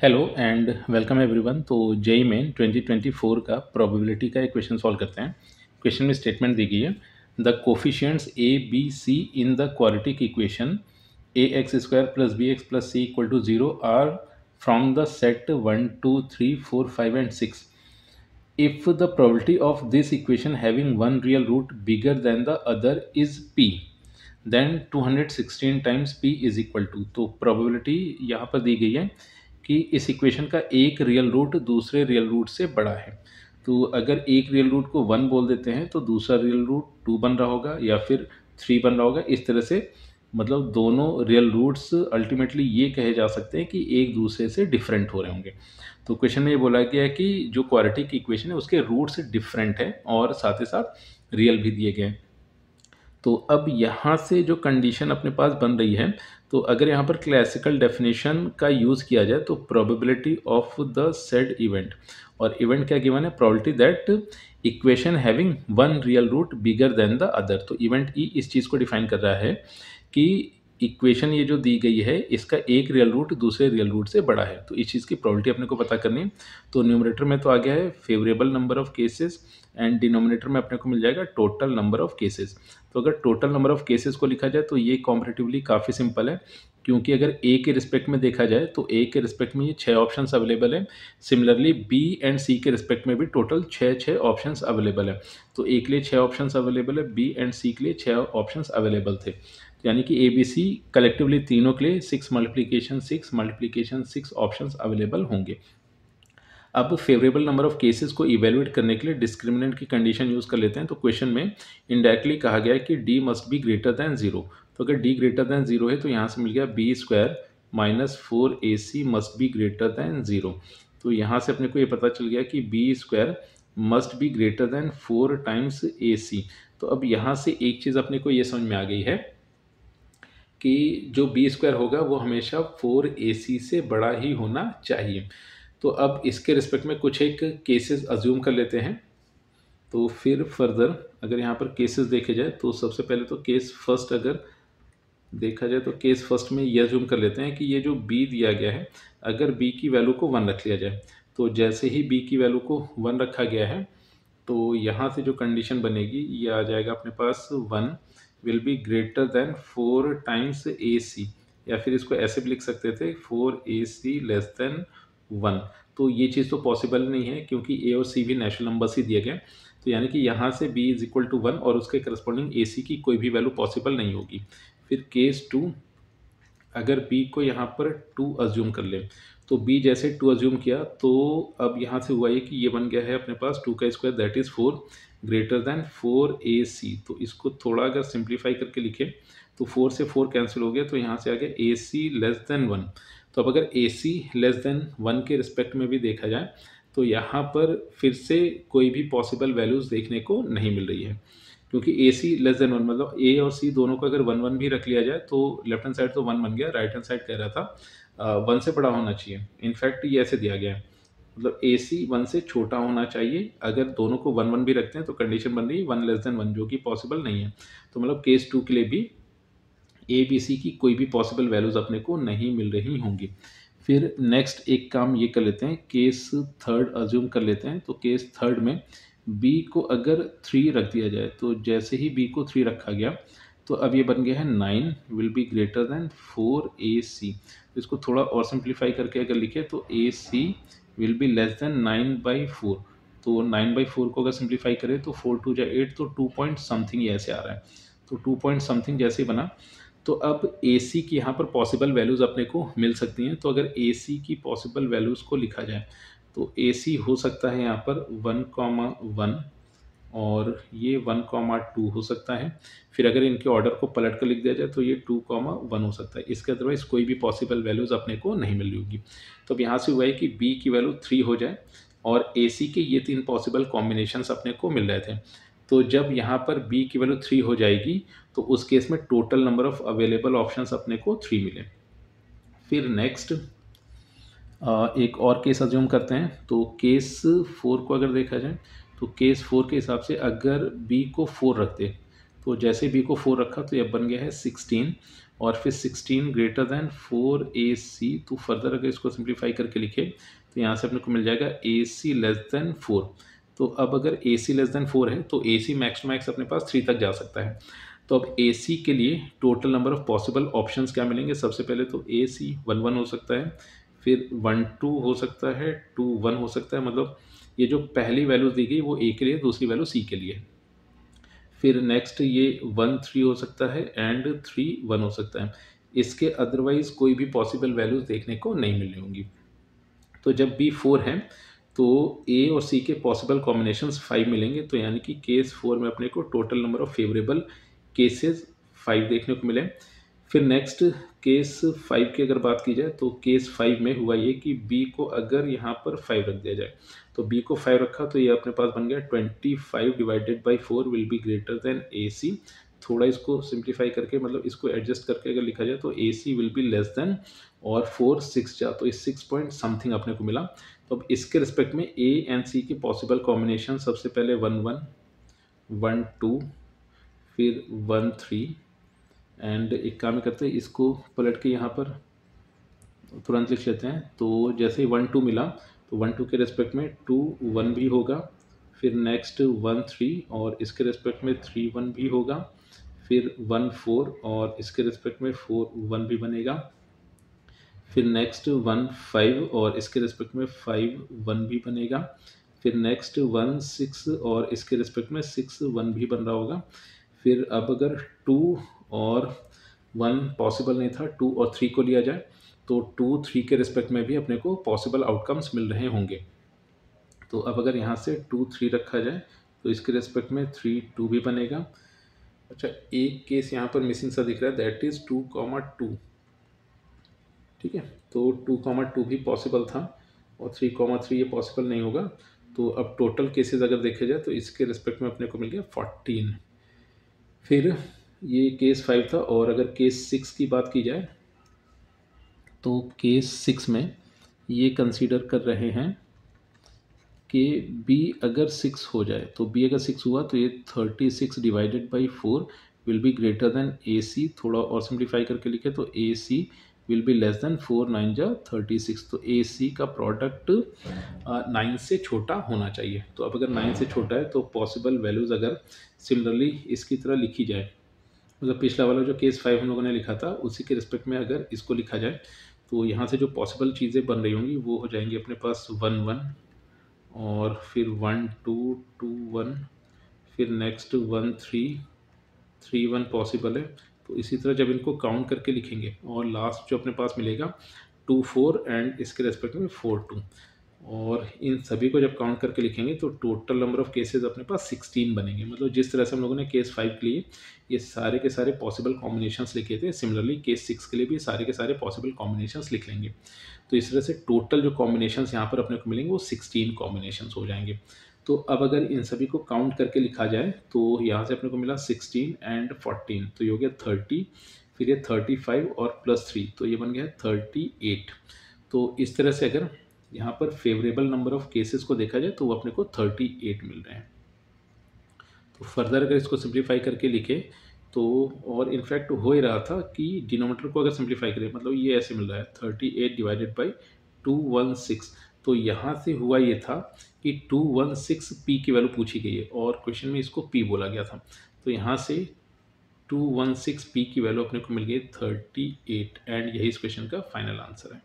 Hello and welcome everyone. तो JEE main 2024 का probability का एक क्वेश्चन सॉल्व करते हैं। क्वेश्चन में स्टेटमेंट दी गई है, the coefficients a b c in the quadratic equation a x square plus b x plus c equal to zero are from the set 1 2 3 4 5 and 6 if the probability of this equation having one real root bigger than the other is p then 216 times p is equal to। तो probability यहाँ पर दी गई है कि इस equation का एक real root दूसरे रियल रूट से बड़ा है। तो अगर एक रियल रूट को 1 बोल देते हैं तो दूसरा रियल रूट 2 बन रहा होगा या फिर 3 बन रहा होगा। इस तरह से मतलब दोनों रियल रूट्स अल्टीमेटली ये कहे जा सकते हैं कि एक दूसरे से डिफरेंट हो रहे होंगे। तो क्वेश्चन में ये बोला गया है कि जो क्वाड्रेटिक इक्वेशन है उसके रूट्स डिफरेंट है और साथ ही साथ रियल भी दिए गए हैं। तो अब यहाँ से जो कंडीशन अपने पास बन रही है, तो अगर यहाँ पर क्लासिकल डेफिनेशन का यूज़ किया जाए तो probability of the said event, और इवेंट क्या गिवन है, probability that equation having one real root bigger than the other. तो इवेंट ई इस चीज़ को डिफाइन कर रहा है कि इक्वेशन ये जो दी गई है इसका एक रियल रूट दूसरे रियल रूट से बड़ा है। तो इस चीज़ की प्रोबेबिलिटी अपने को पता करनी है। तो न्यूमरेटर में तो आ गया है favourable number of cases and denominator में अपने को मिल जाएगा टोटल नंबर ऑफ केसेस। तो अगर टोटल नंबर ऑफ केसेस को लिखा जाए तो ये कॉम्परेटिवली काफ़ी सिंपल है, क्योंकि अगर ए के रिस्पेक्ट में देखा जाए तो ए के रिस्पेक्ट में ये 6 ऑप्शंस अवेलेबल है। सिमिलरली बी एंड सी के रिस्पेक्ट में भी टोटल 6 ऑप्शंस अवेलेबल है। तो ए के लिए 6 ऑप्शंस अवेलेबल है, बी एंड सी के लिए 6 ऑप्शंस अवेलेबल थे। यानी कि ए बी सी कलेक्टिवली तीनों के लिए 6 ऑप्शंस अवेलेबल होंगे। अब फेवरेबल नंबर ऑफ केसेस को इवेलुएट करने के लिए डिस्क्रिमिनेंट की कंडीशन यूज़ कर लेते हैं। तो क्वेश्चन में इनडायरेक्टली कहा गया है कि D must be greater than zero. तो अगर डी ग्रेटर दैन जीरो है तो यहाँ से मिल गया b square minus 4ac must be greater than zero. तो यहाँ से अपने को ये पता चल गया कि b square must be greater than 4 times ac। तो अब यहाँ से एक चीज़ अपने को ये समझ में आ गई है कि जो बी स्क्वायर होगा वो हमेशा 4ac से बड़ा ही होना चाहिए। तो अब इसके रिस्पेक्ट में कुछ एक केसेस अज्यूम कर लेते हैं। तो फिर फर्दर अगर यहाँ पर केसेस देखे जाए तो सबसे पहले तो केस फर्स्ट अगर देखा जाए तो केस फर्स्ट में ये अज्यूम कर लेते हैं कि ये जो b दिया गया है, अगर b की वैल्यू को 1 रख लिया जाए, तो जैसे ही b की वैल्यू को 1 रखा गया है तो यहाँ से जो कंडीशन बनेगी ये आ जाएगा अपने पास 1 will be greater then 4 times ac, या फिर इसको ऐसे भी लिख सकते थे 4ac लेस देन 1। तो ये चीज़ तो पॉसिबल नहीं है क्योंकि a और c भी नेचुरल नंबर्स ही दिए गए। तो यानी कि यहाँ से b इज इक्वल टू 1 और उसके करस्पॉन्डिंग ac की कोई भी वैल्यू पॉसिबल नहीं होगी। फिर केस 2, अगर b को यहाँ पर 2 अज्यूम कर ले, तो b जैसे 2 अज्यूम किया तो अब यहाँ से हुआ ये कि ये बन गया है अपने पास 2 का square that is 4 greater than 4ac। तो इसको थोड़ा अगर सिंप्लीफाई करके लिखे तो 4 से 4 कैंसिल हो गया, तो यहाँ से आ गया ac लेस देन 1। तो अब अगर ac लेस देन 1 के रिस्पेक्ट में भी देखा जाए तो यहाँ पर फिर से कोई भी पॉसिबल वैल्यूज़ देखने को नहीं मिल रही है, क्योंकि AC लेस देन 1 मतलब A और C दोनों को अगर 1 1 भी रख लिया जाए तो लेफ्ट हैंड साइड तो 1 बन गया, राइट हैंड साइड कह रहा था 1 से बड़ा होना चाहिए। इनफैक्ट ये ऐसे दिया गया है, मतलब AC 1 से छोटा होना चाहिए। अगर दोनों को 1 1 भी रखते हैं तो कंडीशन बन रही है 1 लेस देन 1, जो कि पॉसिबल नहीं है। तो मतलब केस 2 के लिए भी ए बी सी की कोई भी पॉसिबल वैल्यूज़ अपने को नहीं मिल रही होंगी। फिर नेक्स्ट एक काम ये कर लेते हैं, केस थर्ड अज्यूम कर लेते हैं। तो केस थर्ड में b को अगर 3 रख दिया जाए, तो जैसे ही b को 3 रखा गया तो अब ये बन गया है 9 will be greater then 4ac। इसको थोड़ा और सिंप्लीफाई करके अगर लिखे तो ac will be less then 9/4। तो 9/4 को अगर सिंप्लीफाई करें तो 4 2 जा 8, तो 2 पॉइंट समथिंग ये ऐसे आ रहा है। तो 2 पॉइंट समथिंग जैसे बना तो अब AC की यहाँ पर पॉसिबल वैल्यूज़ अपने को मिल सकती हैं। तो अगर AC की पॉसिबल वैल्यूज़ को लिखा जाए तो AC हो सकता है यहाँ पर 1,1 और ये 1,2 हो सकता है। फिर अगर इनके ऑर्डर को पलट कर लिख दिया जाए तो ये 2,1 हो सकता है। इसके अदरवाइज़ कोई भी पॉसिबल वैल्यूज़ अपने को नहीं मिल रही होगी। तो अब यहाँ से हुआ है कि B की वैल्यू 3 हो जाए और AC के ये 3 पॉसिबल कॉम्बिनेशंस अपने को मिल रहे थे। तो जब यहाँ पर b की वैल्यू 3 हो जाएगी तो उस केस में total number of available options अपने को 3 मिले। फिर नेक्स्ट एक और केस अज्यूम करते हैं। तो केस 4 को अगर देखा जाए तो केस 4 के हिसाब से अगर b को 4 रखते, तो जैसे b को 4 रखा तो यह बन गया है 16 और फिर 16 ग्रेटर दैन 4AC। तो फर्दर अगर इसको सिंप्लीफाई करके लिखे तो यहाँ से अपने को मिल जाएगा AC लेस दैन 4। तो अब अगर AC लेस दैन 4 है तो AC मैक्स टू मैक्स अपने पास 3 तक जा सकता है। तो अब AC के लिए total number of possible options क्या मिलेंगे? सबसे पहले तो AC 1 1 हो सकता है, फिर 1 2 हो सकता है, 2 1 हो सकता है, मतलब ये जो पहली वैल्यूज दी गई वो A के लिए, दूसरी वैल्यू C के लिए। फिर नेक्स्ट ये 1 3 हो सकता है एंड 3 1 हो सकता है। इसके अदरवाइज कोई भी पॉसिबल वैल्यूज देखने को नहीं मिल रही होंगी। तो जब बी 4 है तो ए और सी के पॉसिबल कॉम्बिनेशंस 5 मिलेंगे। तो यानी कि केस 4 में अपने को total number of favourable cases 5 देखने को मिले। फिर नेक्स्ट केस 5 की अगर बात की जाए तो केस 5 में हुआ ये कि बी को अगर यहाँ पर 5 रख दिया जाए, तो बी को 5 रखा तो ये अपने पास बन गया 25 divided by 4 will be greater than A C. थोड़ा इसको सिंप्लीफाई करके, मतलब इसको एडजस्ट करके अगर लिखा जाए तो A C will be less then, और 4 6 जा तो इस 6 पॉइंट समथिंग अपने को मिला। तो अब इसके रिस्पेक्ट में ए एंड सी की पॉसिबल कॉम्बिनेशन सबसे पहले 1 1 1 2 फिर 1 3 एंड एक काम करते हैं, इसको पलट के यहाँ पर तुरंत लिख लेते हैं। तो जैसे ही 1 2 मिला तो 1 2 के रिस्पेक्ट में 2 1 भी होगा, फिर नेक्स्ट 1 3 और इसके रिस्पेक्ट में 3 1 भी होगा, फिर 1 4 और इसके रिस्पेक्ट में 4 1 भी बनेगा, फिर नेक्स्ट 1 5 और इसके रिस्पेक्ट में 5 1 भी बनेगा, फिर नेक्स्ट 1 6 और इसके रिस्पेक्ट में 6 1 भी बन रहा होगा। फिर अब अगर 2 और 1 पॉसिबल नहीं था, 2 और 3 को लिया जाए तो 2 3 के रिस्पेक्ट में भी अपने को पॉसिबल आउटकम्स मिल रहे होंगे। तो अब अगर यहाँ से 2 3 रखा जाए तो इसके रिस्पेक्ट में 3 2 भी बनेगा। अच्छा, एक केस यहाँ पर मिसिंग सा दिख रहा है, दैट इज़ 2 2। ठीक है, तो 2 2 भी पॉसिबल था और 3 3 ये पॉसिबल नहीं होगा। तो अब टोटल केसेस अगर देखे जाए तो इसके रिस्पेक्ट में अपने को मिल गया 14। फिर ये केस 5 था, और अगर केस 6 की बात की जाए तो केस 6 में ये कंसीडर कर रहे हैं कि बी अगर 6 हो जाए, तो बी अगर 6 हुआ तो ये 36 divided by 4 will be greater than A C. थोड़ा और सिंप्लीफाई करके लिखे तो A C will be less than 4 9 जा 36। तो ए सी का प्रोडक्ट 9 से छोटा होना चाहिए। तो अब अगर 9 से छोटा है तो पॉसिबल वैल्यूज़ अगर सिमिलरली इसकी तरह लिखी जाए, मतलब पिछला वाला जो केस 5 हम लोगों ने लिखा था उसी के रिस्पेक्ट में अगर इसको लिखा जाए तो यहाँ से जो पॉसिबल चीज़ें बन रही होंगी वो हो जाएंगी अपने पास 1 1 और फिर 1 2 2 1, फिर नेक्स्ट 1 3 3 1 पॉसिबल है। तो इसी तरह जब इनको काउंट करके लिखेंगे और लास्ट जो अपने पास मिलेगा 2 4 एंड इसके रेस्पेक्ट में 4 2, और इन सभी को जब काउंट करके लिखेंगे तो टोटल नंबर ऑफ केसेस अपने पास 16 बनेंगे। मतलब जिस तरह से हम लोगों ने केस 5 के लिए ये सारे के सारे पॉसिबल कॉम्बिनेशंस लिखे थे, सिमिलरली केस 6 के लिए भी सारे के सारे पॉसिबल कॉम्बिनेशंस लिख लेंगे। तो इस तरह से टोटल जो कॉम्बिनेशंस यहाँ पर अपने को मिलेंगे वो 16 कॉम्बिनेशंस हो जाएंगे। तो अब अगर इन सभी को काउंट करके लिखा जाए तो यहाँ से अपने को मिला 16 एंड 14, तो ये हो गया 30, फिर ये 35 और प्लस 3 तो ये बन गया 38। तो इस तरह से अगर यहाँ पर फेवरेबल नंबर ऑफ केसेस को देखा जाए तो वो अपने को 38 मिल रहे हैं। तो फर्दर अगर इसको सिंप्लीफाई करके लिखे तो, और इनफैक्ट हो ही रहा था कि डिनोमीटर को अगर सिंप्लीफाई करें, मतलब ये ऐसे मिल रहा है 38 डिवाइडेड बाई 216। तो यहाँ से हुआ ये था कि 216 पी की वैल्यू पूछी गई है और क्वेश्चन में इसको पी बोला गया था। तो यहाँ से 216 पी की वैल्यू अपने को मिल गई 38 एंड यही इस क्वेश्चन का फाइनल आंसर है।